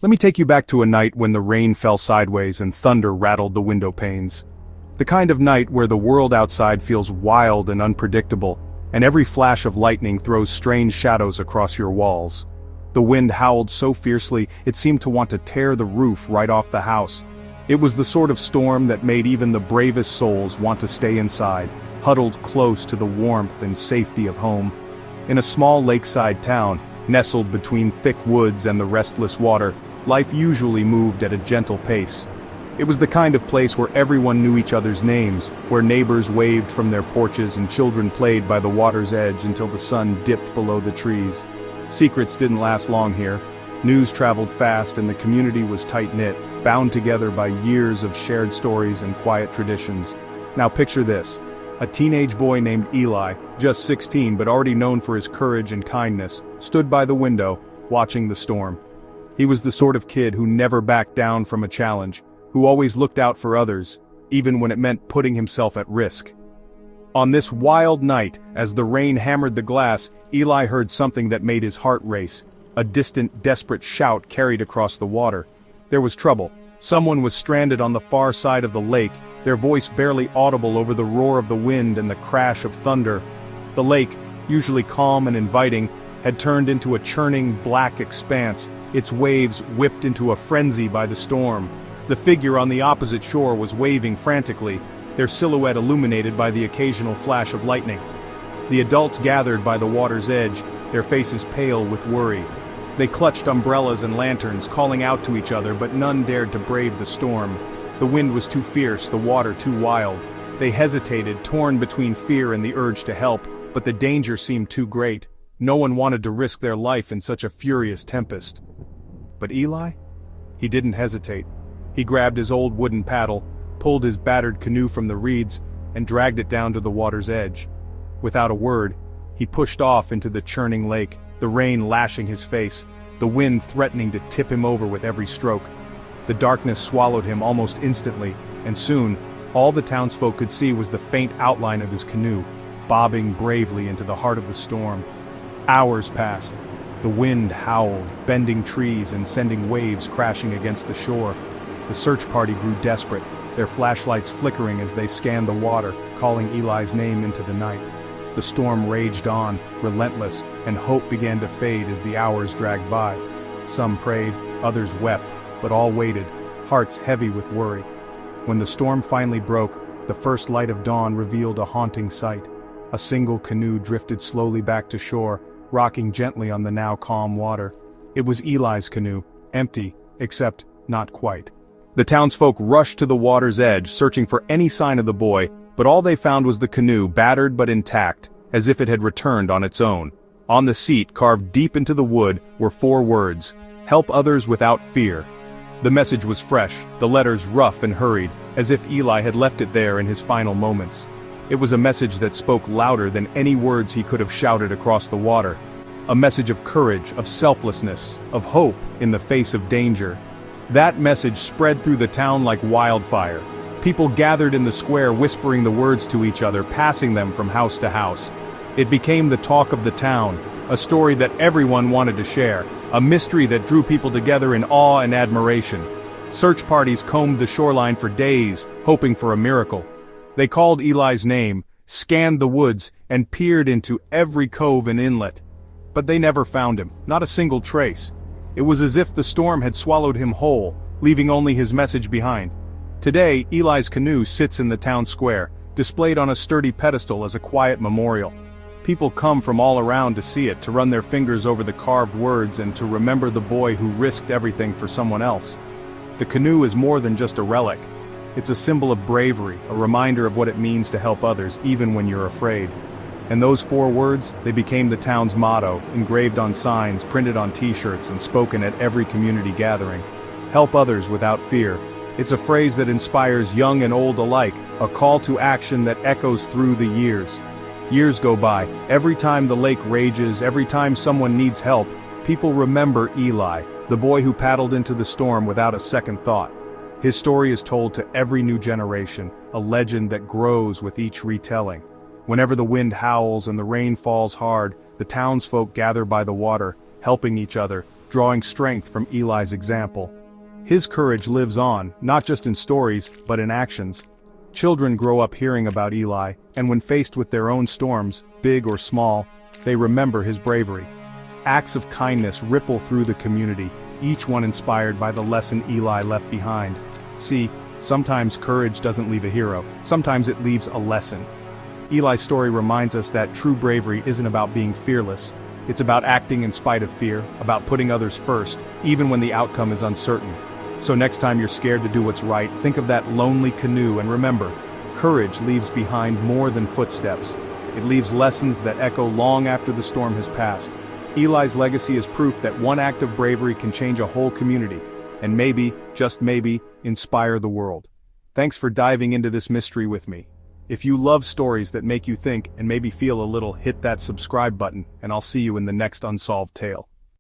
Let me take you back to a night when the rain fell sideways and thunder rattled the window panes. The kind of night where the world outside feels wild and unpredictable, and every flash of lightning throws strange shadows across your walls. The wind howled so fiercely it seemed to want to tear the roof right off the house. It was the sort of storm that made even the bravest souls want to stay inside, huddled close to the warmth and safety of home. In a small lakeside town, nestled between thick woods and the restless water, life usually moved at a gentle pace. It was the kind of place where everyone knew each other's names, where neighbors waved from their porches and children played by the water's edge until the sun dipped below the trees. Secrets didn't last long here. News traveled fast and the community was tight-knit, bound together by years of shared stories and quiet traditions. Now picture this. A teenage boy named Eli, just 16 but already known for his courage and kindness, stood by the window, watching the storm. He was the sort of kid who never backed down from a challenge, who always looked out for others, even when it meant putting himself at risk. On this wild night, as the rain hammered the glass, Eli heard something that made his heart race. A distant, desperate shout carried across the water. There was trouble. Someone was stranded on the far side of the lake, their voice barely audible over the roar of the wind and the crash of thunder. The lake, usually calm and inviting, had turned into a churning, black expanse, its waves whipped into a frenzy by the storm. The figure on the opposite shore was waving frantically, their silhouette illuminated by the occasional flash of lightning. The adults gathered by the water's edge, their faces pale with worry. They clutched umbrellas and lanterns, calling out to each other, but none dared to brave the storm. The wind was too fierce, the water too wild. They hesitated, torn between fear and the urge to help, but the danger seemed too great. No one wanted to risk their life in such a furious tempest. But Eli? He didn't hesitate. He grabbed his old wooden paddle, pulled his battered canoe from the reeds, and dragged it down to the water's edge. Without a word, he pushed off into the churning lake, the rain lashing his face, the wind threatening to tip him over with every stroke. The darkness swallowed him almost instantly, and soon, all the townsfolk could see was the faint outline of his canoe, bobbing bravely into the heart of the storm. Hours passed. The wind howled, bending trees and sending waves crashing against the shore. The search party grew desperate, their flashlights flickering as they scanned the water, calling Eli's name into the night. The storm raged on, relentless, and hope began to fade as the hours dragged by. Some prayed, others wept, but all waited, hearts heavy with worry. When the storm finally broke, the first light of dawn revealed a haunting sight. A single canoe drifted slowly back to shore, rocking gently on the now calm water. It was Eli's canoe, empty, except not quite. The townsfolk rushed to the water's edge, searching for any sign of the boy, but all they found was the canoe, battered but intact, as if it had returned on its own. On the seat, carved deep into the wood, were 4 words: "Help others without fear." The message was fresh, the letters rough and hurried, as if Eli had left it there in his final moments. It was a message that spoke louder than any words he could have shouted across the water. A message of courage, of selflessness, of hope in the face of danger. That message spread through the town like wildfire. People gathered in the square whispering the words to each other, passing them from house to house. It became the talk of the town, a story that everyone wanted to share, a mystery that drew people together in awe and admiration. Search parties combed the shoreline for days, hoping for a miracle. They called Eli's name, scanned the woods, and peered into every cove and inlet. But they never found him, not a single trace. It was as if the storm had swallowed him whole, leaving only his message behind. Today, Eli's canoe sits in the town square, displayed on a sturdy pedestal as a quiet memorial. People come from all around to see it, to run their fingers over the carved words and to remember the boy who risked everything for someone else. The canoe is more than just a relic. It's a symbol of bravery, a reminder of what it means to help others even when you're afraid. And those 4 words, they became the town's motto, engraved on signs, printed on t-shirts, and spoken at every community gathering. Help others without fear. It's a phrase that inspires young and old alike, a call to action that echoes through the years. Years go by, every time the lake rages, every time someone needs help, people remember Eli, the boy who paddled into the storm without a second thought. His story is told to every new generation, a legend that grows with each retelling. Whenever the wind howls and the rain falls hard, the townsfolk gather by the water, helping each other, drawing strength from Eli's example. His courage lives on, not just in stories, but in actions. Children grow up hearing about Eli, and when faced with their own storms, big or small, they remember his bravery. Acts of kindness ripple through the community, each one inspired by the lesson Eli left behind. See, sometimes courage doesn't leave a hero, sometimes it leaves a lesson. Eli's story reminds us that true bravery isn't about being fearless. It's about acting in spite of fear, about putting others first, even when the outcome is uncertain. So next time you're scared to do what's right, think of that lonely canoe and remember, courage leaves behind more than footsteps. It leaves lessons that echo long after the storm has passed. Eli's legacy is proof that one act of bravery can change a whole community, and maybe, just maybe, inspire the world. Thanks for diving into this mystery with me. If you love stories that make you think and maybe feel a little, hit that subscribe button, and I'll see you in the next unsolved tale.